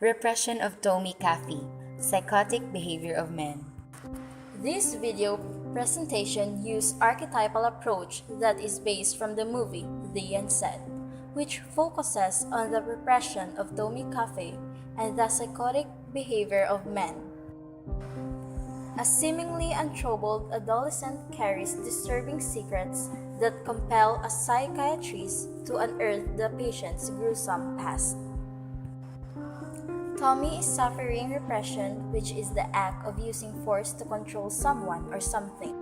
Repression of Tommy Caffey, Psychotic Behaviour of Men. This video presentation used archetypal approach that is based from the movie The Unsaid, which focuses on the repression of Tommy Caffey and the psychotic behavior of men. A seemingly untroubled adolescent carries disturbing secrets that compel a psychiatrist to unearth the patient's gruesome past. Tommy is suffering repression, which is the act of using force to control someone or something.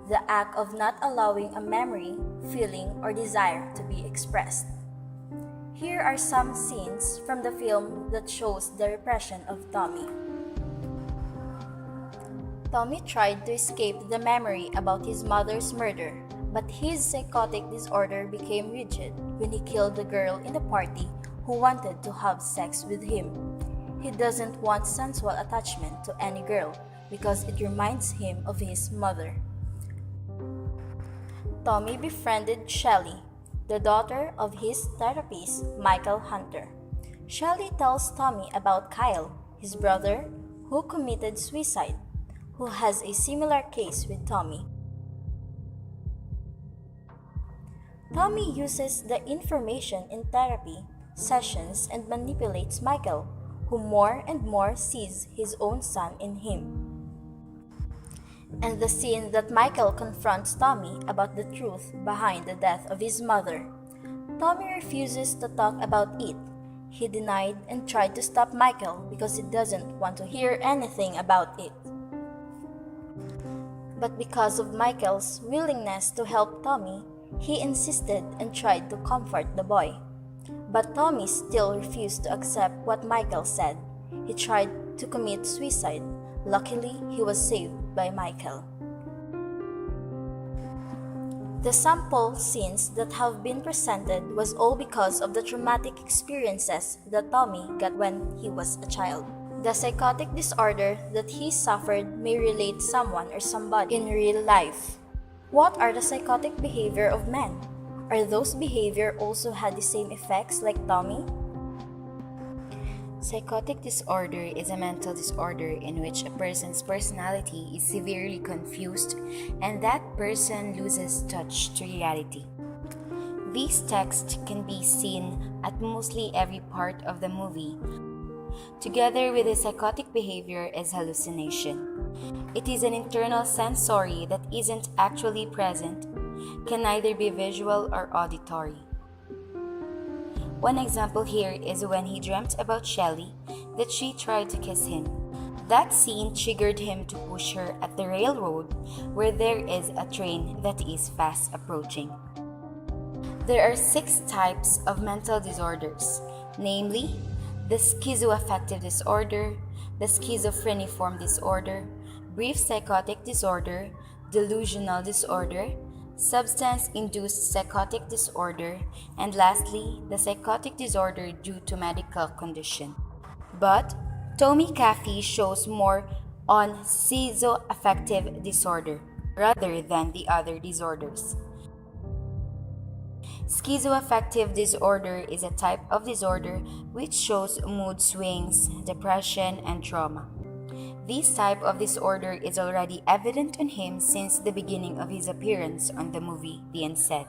The act of not allowing a memory, feeling, or desire to be expressed. Here are some scenes from the film that shows the repression of Tommy. Tommy tried to escape the memory about his mother's murder, but his psychotic disorder became rigid when he killed the girl in the party who wanted to have sex with him. He doesn't want sensual attachment to any girl because it reminds him of his mother. Tommy befriended Shelley, the daughter of his therapist, Michael Hunter. Shelley tells Tommy about Kyle, his brother, who committed suicide, who has a similar case with Tommy. Tommy uses the information in therapy sessions and manipulates Michael, who more and more sees his own son in him. And the scene that Michael confronts Tommy about the truth behind the death of his mother. Tommy refuses to talk about it. He denied and tried to stop Michael because he doesn't want to hear anything about it. But because of Michael's willingness to help Tommy, he insisted and tried to comfort the boy. But Tommy still refused to accept what Michael said. He tried to commit suicide. Luckily, he was saved by Michael. The sample scenes that have been presented was all because of the traumatic experiences that Tommy got when he was a child. The psychotic disorder that he suffered may relate someone or somebody in real life. What are the psychotic behavior of men? Are those behavior also had the same effects like Tommy? Psychotic disorder is a mental disorder in which a person's personality is severely confused and that person loses touch to reality. These texts can be seen at mostly every part of the movie. Together with the psychotic behavior is hallucination. It is an internal sensory that isn't actually present, can neither be visual or auditory. One example here is when he dreamt about Shelley that she tried to kiss him. That scene triggered him to push her at the railroad where there is a train that is fast approaching. There are 6 types of mental disorders, namely the schizoaffective disorder, the schizophreniform disorder, brief psychotic disorder, delusional disorder, substance-induced psychotic disorder, and lastly, the psychotic disorder due to medical condition. But Tommy Caffey shows more on schizoaffective disorder rather than the other disorders. Schizoaffective disorder is a type of disorder which shows mood swings, depression, and trauma. This type of disorder is already evident on him since the beginning of his appearance on the movie The Unsaid.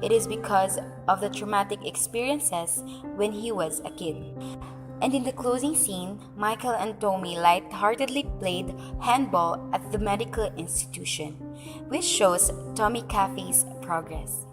It is because of the traumatic experiences when he was a kid. And in the closing scene, Michael and Tommy lightheartedly played handball at the medical institution, which shows Tommy Caffey's progress.